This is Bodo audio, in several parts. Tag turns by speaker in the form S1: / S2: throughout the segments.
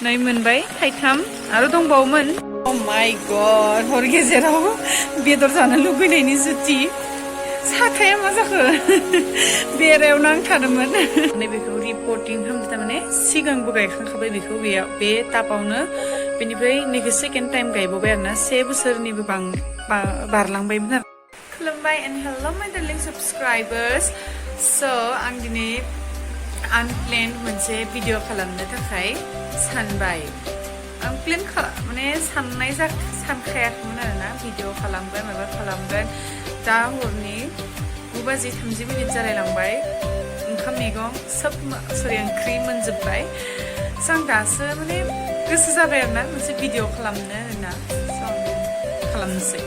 S1: नै मोनबाय थाइथाम आरो दंबावोमोन अ माय गड हर गेजेराव बेदर जानो लुबैनायनि जुति साथाया मा जाखो बेरायाव नांथादोंमोन नैबेखौ रिपर्टिं खालामनो थारमाने सिगांबो गायखांखाबाय बेखौ बे टाबावनो बेनिफ्राय नैखौ सेकेन्ड टाइम गायबावबाय आरोना 7 बोसोरनिबो बारलांबायमोन आरो खुलुमबाय एन्ड हेल' माय डार्लिं साबस्क्राइबार्स स' आं दिनै आनप्लेन मोनसे भिडिअ खालामनो थाखाय सानबाय आं प्लेन माने सानखायाखैमोन आरोना भिडिअ खालामगोन माबा खालामगोन दा हरनि 9:30 जालायलांबाय ओंखाम मैगं सब ओंख्रि मोनजोब्बाय स' आं दासो माने गोसो जाबाय आरोना मोनसे भिडिअ खालामनो होनना स' आं खालामनोसै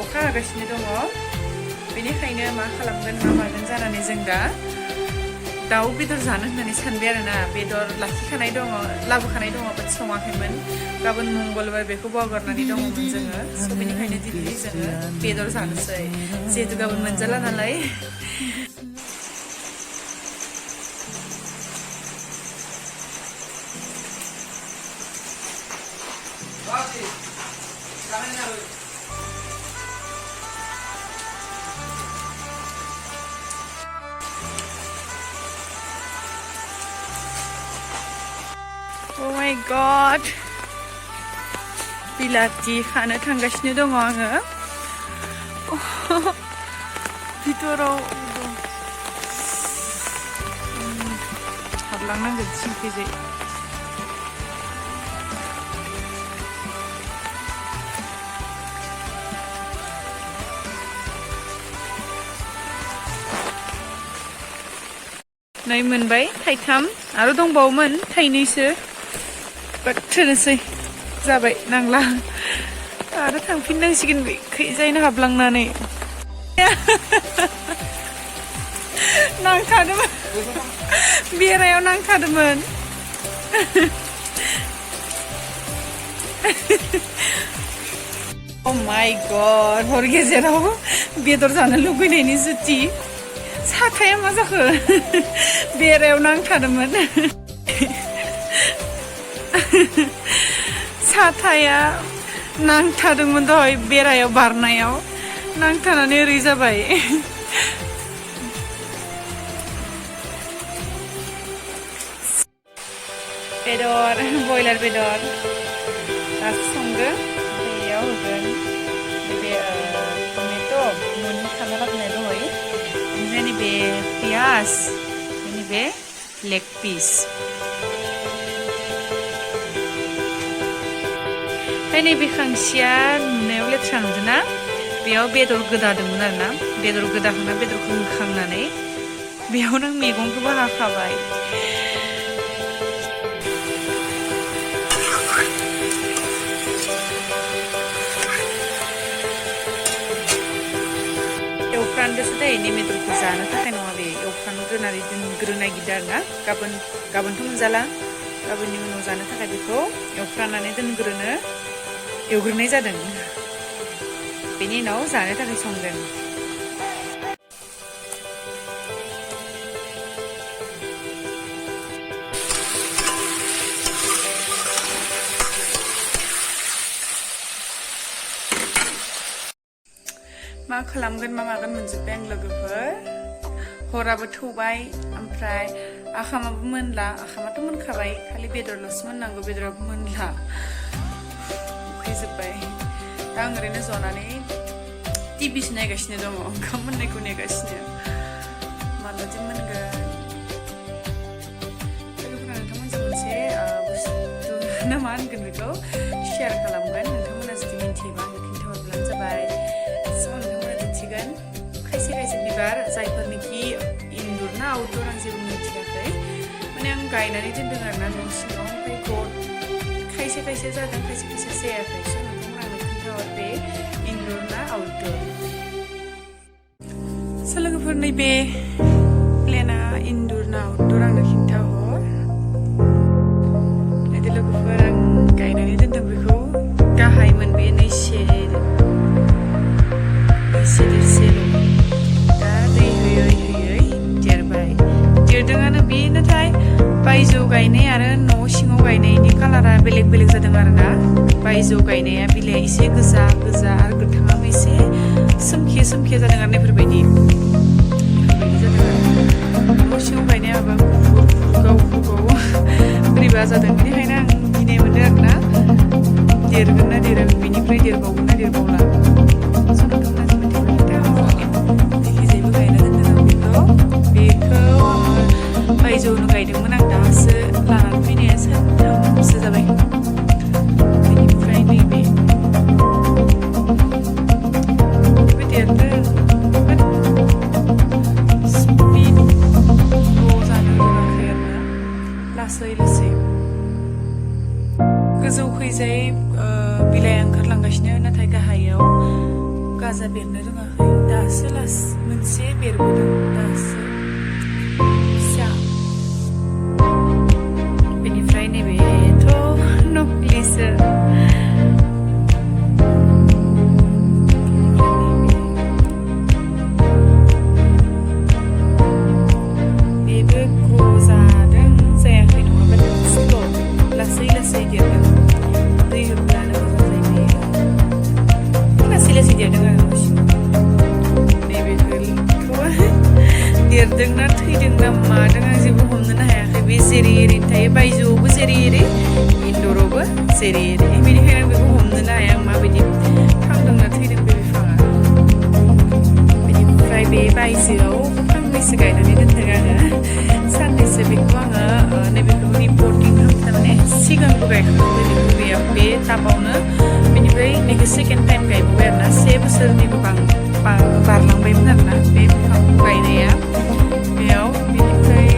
S1: अखा हागासिनो दङ बेनिखायनो मा खालामगोन मा मागोन जानानै जों दा दाउ बेदर जानो होननानै सानबाय आरोना बेदर लाखिखानाय दङ लाबोखानाय दङ बाट सङाखैमोन गाबोन मंगलबार बेखौ बावगारनानै दङमोन जोङो स' बेनिखायनो दिनै जोङो बेदर जानोसै जिहेतु गाबोन मोनजाला नालाय Oh my god बिलाथि खानो थांगासिनो दङ आङो भितराव हाबलांनांगोन सिंखैजाय नै मोनबाय थाइथाम आरो दंबावोमोन थाइनैसो बाट थोनोसै जाबाय नांला आरो थांफिननांसिगोन बे खैजायनो हाबलांनानै नांथादोंमोन बेरायाव नांथादोंमोन अ माय गड हर गेजेराव बेदर जानो लुबैनायनि जुति साथाया मा जाखो बेरायाव नांथादोंमोन साथाया नांथादोंमोन दहाय बेरायाव बारनायाव नांथानानै ओरै जाबाय बेदर बयलार बेदर दासो संगोन बेयाव होगोन बे टमेट' न'नि खाना लाबोनाय दहाय ओमफ्राय नैबे पियाज नैबे लेग पिस ओमफ्राय नैबे खांसिया नुनायाव लेथ्रा नुदोंना बेयाव बेदर गोदादोंमोन आरोना बेदर गोदाखांना बेदरखौ होखांनानै बेयावनो मैगंखौबो हाखाबाय एवफ्रानदोसो दै नै बेदरखौ जानो थाखाय नङा बे एवफ्रानग्रोनानै दोनग्रोनाय गिदिर आरोना गाबोनथ' मोनजाला गाबोननि उनाव जानो थाखाय बेखौ एवफ्राननानै एवग्रोनाय जादों बेनि उनाव जानो थाखाय संगोन मा खालामगोन मा मागोन मोनजोब्बाय आं लोगोफोर हराबो थौबाय ओमफ्राय आखामाबो मोनला आखामाथ' मोनखाबाय खालि बेदरल'सो मोननांगौ बेदराबो मोनला उखैजोब्बाय दा आं ओरैनो जनानै टिभिसो नायगासिनो दङ ओंखाम मोननायखौ नेगासिनो मालादि मोनगोन लोगोफोरा नोंथांमोनजों मोनसे बुस्थु ना मा होनगोन बेखौ शेयार खालामगोन नोंथांमोना जुदि मिन्थियोबा आंनो खिन्थाहरब्लानो जाबाय खायसे बिबार जायफोरनिखि इनडोर ना आउटडोर आं जेबो मिथियाखै माने आं गायनानै दोनदों आरोना न' सिङाव ओमफ्राय खायसे जादों खायसे जायाखै स' नोंथांमोना आंनो खिन्थाहर बे इनडोर ना आउटडोर स' लोगोफोर नैबे प्लेना इनडोर ना आउटडोर आंनो खिन्थाहर नायदो लोगोफोर आं गायनानै दोनदों बेखौ गाहायमोन बे देरसेल' दा दै होयै देरबाय देरदोंआनो बे नाथाय बायजोआव गायनाय आरो न' सिङाव गायनायनि कालारा बेलेग बेलेग जादों आरोना बायजोआव गायनाया बिलाइया एसे गोजा गोजा आरो गोथाङाबो एसे सोमखे सोमखे जादों आरो बेफोरबायदि जादों आरो न' सिङाव गायनाया माबा गाव बोरैबा जादों बेनिखायनो आं गिनाय मोनदों आरोना देरगोन ना देरा बिनिफ्राय देरबावगोन ना देरबावला जायखिजायबो गायना दोनदों आं बेखौ आङो बायजोआवनो गायदोंमोन आं दासो लानानै फैनाया सानथामसो जाबाय बेनिफ्राय नैबे देरदों स्पिड जानो रोङाखै आरोना लासै लासै गोजौखैजाय बिलाइ ओंखारलांगासिनो नाथाय गाहायाव गाजा बेरनो रोङाखै दासो मोनसे बेरबोदों दासो फिसा बेनिफ्राय नैबेथ' नकलिसो बेबो ग्र' जादों जायाखै नङाबा स्ल' लासै लासै देरदों दै होब्लानो मोजां जायो लासै लासै देरदों आरो देरदोंना थैदोंना मादों आं जेबो हमनोनो हायाखै बे जेरै एरैनो थायो बायजोआवबो जेरै एरै इनदरावबो जेरै एरै बेनिखायनो आं बेखौ हमनोनो हाया आं माबायदि थांदोंना थैदों बे बिफाङा बेनिफ्राय बे बायजोआव फांनैसो गायनानै दोनदों आङो साननैसो बेखौ आङो नैबेखौ रिपर्टिं थारमाने सिगांबो गायखांबाय बेखौ बेयाव बे टाबावनो बेनिफ्राय बेखौ सेकेन्ड टाइम गायबावबाय आरोना 7 बोसोरनिबो बारलांबायमोन आरोना बे बिफांखौ गायनाया बेयाव बेनिफ्राय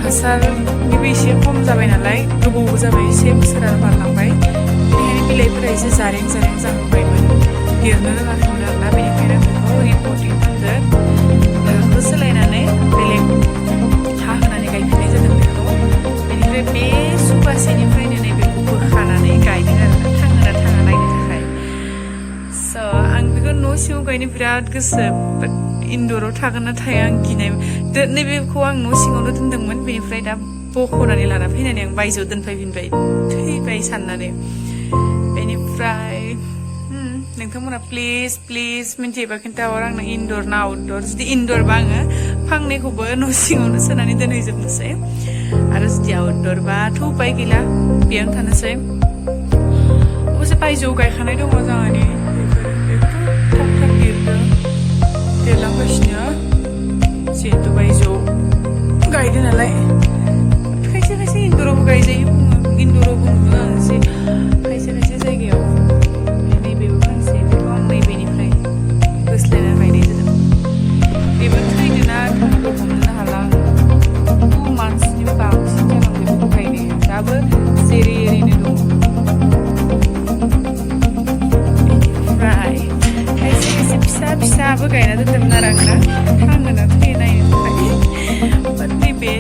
S1: हासारनिबो एसे खम जाबाय नालाय गोबावबो जाबाय 1 बोसोरानो बारलांबाय बेनिखायनो बिलाइफोरा एसे जारें जारें जाहांबायमोन देरनो रोङाखैमोन आरोना बेनिखायनो बेखौ रिपर्टिं खालामदों सोलायनानै बेलेग हा होनानै गायफिननाय जादों बेखौ बेनिफ्राय बे सुबासेनिफ्रायनो नैबेखौ बोखानानै गायदों आरोना थाङोना थाङा नायनो थाखाय स' आं बेखौ न' सिङाव गायनो बिराद गोसो बाट इनदराव थागोन ना थाया आं गिनाय नैबेखौ आं न' सिङावनो दोनदोंमोन बेनिफ्राय दा बख'नानै लाना फैनानै आं बायजोआव दोनफैफिनबाय थैबाय साननानै बेनिफ्राय नोंथांमोना प्लिज मिन्थियोबा खिन्थाहर आंनो इनदर ना आउटदर जुदि इनदरबा आङो फांनैखौबो न' सिङावनो सोनानै दोनहैजोबनोसै आरो जुदि आउटदरबाथ' उपाय गैला बेयावनो थानोसै अबसे बायजोआव गायखानाय दङ जोंहानि बेखौथ' थाब थाब देरलांगासिनो जिहेतु बायजोआव गायदों नालाय खायसे खायसे इनदरावबो गायजायो बुङो इनदरावबो नुदों आं एसे खायसे खायसे जायगायाव नैबेबो फांसे बेखौ आं नैबेनिफ्राय बोस्लायना गायनाय जादों बेबो थैदोंना थांखौ हमनो हाला आं 2 मान्थसनिबो बांसिन जालांबाय बेखौ गायनाया दाबो जेरै एरैनो दं बेनिफ्राय खायसे खायसे फिसा फिसाबो गायना दोनदोंमोन आरो आंना थाङोना थैयो नायनो थाखाय बाट नैबे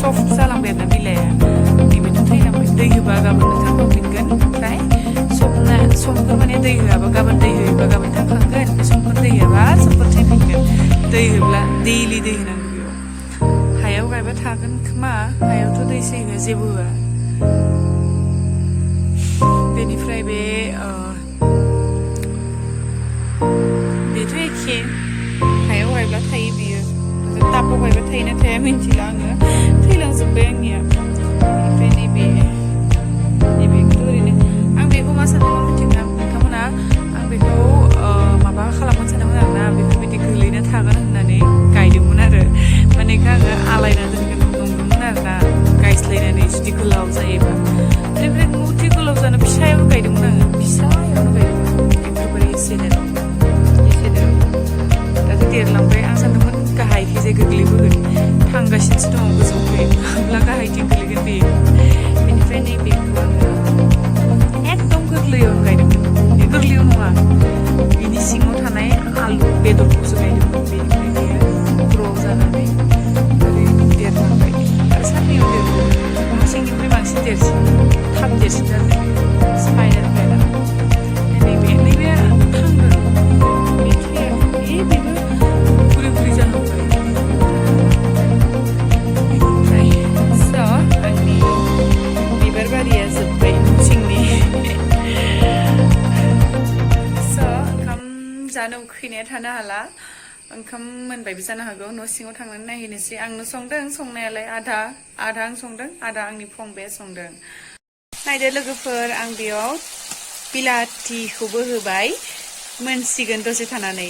S1: सफ्ट जालांबाय आरोना बिलाइआ नैबेथ' थैलांबाय दै होबा गाबोननो थांखांफिनगोन ओमफ्राय समफोर माने दै होआबा गाबोन दै होयोबा गाबोन थांखांगोन बे समफोर दै होआबा समफोर थैफिनगोन दै होब्ला दैलि दै होनांगौ बेयाव हायाव गायबा थागोन खोमा हायावथ' दै सै होआ जेबो होआ बेनिफ्राय बेथ' एखे हायाव गायब्ला थायो बियो टाबाव गायबा थायो ना थाया मिन्थिला आङो थैलांजोब्बाय आंनिया बेनिफ्राय नैबेखौथ' ओरैनो आं बेखौ मा सानदोंमोन मिथिगोना नोंथांमोना आं बेखौ माबा खालामनो सानदोंमोन आरोना बेफोरबायदि गोलैना थागोन होननानै गायदोंमोन आरो माने आङो आलायना दोनगोन नंदोंमोन आरोना गायस्लायनानै जुदि गोलाव जायोबा बेनिफ्राय मुथि गोलाव जानो फिसायावनो गायदोंमोन आङो फिसायावनो गायदोंमोन एकदमबारे एसे दाथ' देरलांबाय आं सानदोंमोन गाहायखैजाय गोग्लैबोगोन थांगासिनोसो दङ गोजौखै माब्ला गाहायथिं गोलैगोन बे बेनिफ्राय नैबेखौ आङो एकदम गोरलैयावनो गायदोंमोन गोरलैयाव नङा बिनि सिङाव थानाय आलु बेदरखौसो गायदोंमोन बेनिफ्राय बेयो ग्र' जानानै ओरै देरलांबाय आरो साननैयाव देरबाय न' सिंनिफ्राय बांसिन देरसिन थाब देरसिन जादों स्पाइडार प्लेन्टआ नैबे थांदों बेबो बुरि जालांबाय बेनिफ्राय स' आंनि जानो उखैनाया थानो हाला ओंखाम मोनबायबो जानो हागौ न' सिङाव थांनानै नायहैनोसै आंनो संदों संनायालाय आधा आं संदों आधा आंनि फंबाया संदों नायदो लोगोफोर आं बेयाव बिलाथिखौबो होबाय मोनसिगोन दसे थानानै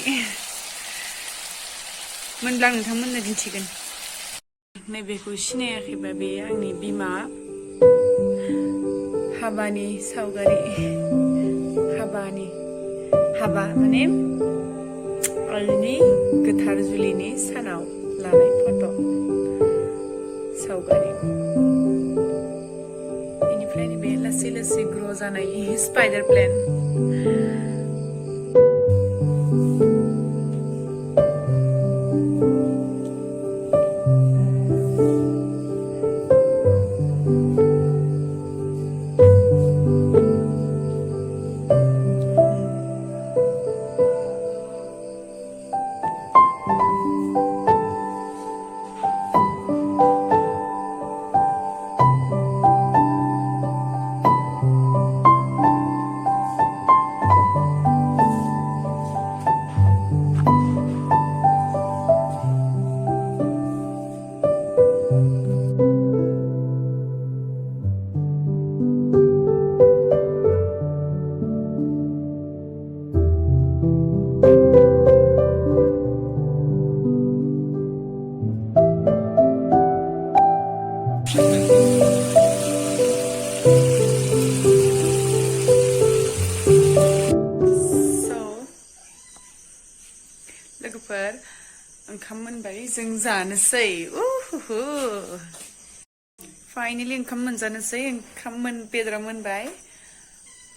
S1: मोनब्ला नोंथांमोननो दिन्थिगोन नैबेखौ सिनायाखैबा बे आंनि बिमा हाबानि सावगारि हाबा माने आंनि गोथार जुलिनि सानाव लानाय फट' सावगारि बेनिफ्राय बे लासै लासै ग्र' जानाय स्पाइडार प्लेन लोगोफोर ओंखाम मोनबाय जों जानोसै फाइनालि ओंखाम मोनजानोसै बेदरा मोनबाय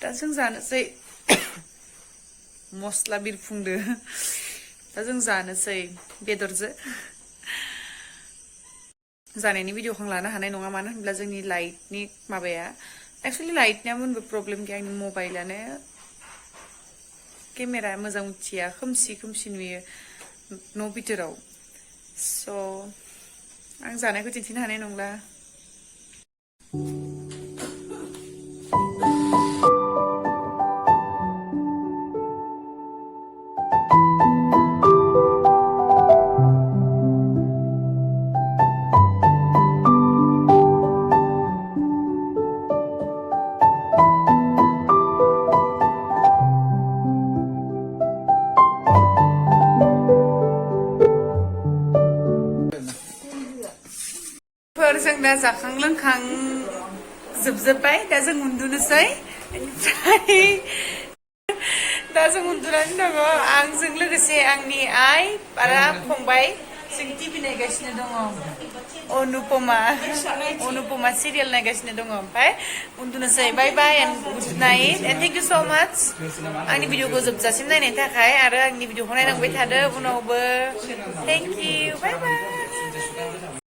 S1: दा जों जानोसै मस्ला बिरफुंदो दा जों जानोसै बेदरजों जानायनि भिडिअखौ आं लानो हानाय नङा मानो होनब्ला जोंनि लाइटनि माबाया एक्चुअलि लाइटनिया मोनबो प्रब्लेम गैया आंनि मबाइलानो केमेरा मोजां उथिया खोमसि नुयो न' बिथोराव स' आं जानायखौ दिन्थिनो हानाय नंला जों दा जाखां लोंखां जोबजोब्बाय दा जों उन्दुनोसै बेनिफ्राय दा जों उन्दुनानै दङ आंजों लोगोसे आंनि आइ आरो फंबाय जों टिभि नायगासिनो दङ अनुपमा सिरियाल नायगासिनो दङ ओमफ्राय उन्दुनोसै bye bye and good night and thank you so' much आंनि भिडिअखौ जोबजासिम नायनायनि थाखाय आरो आंनि भिडिअखौ नायलांबाय थादो उनावबो थेंक इउ बाय बाय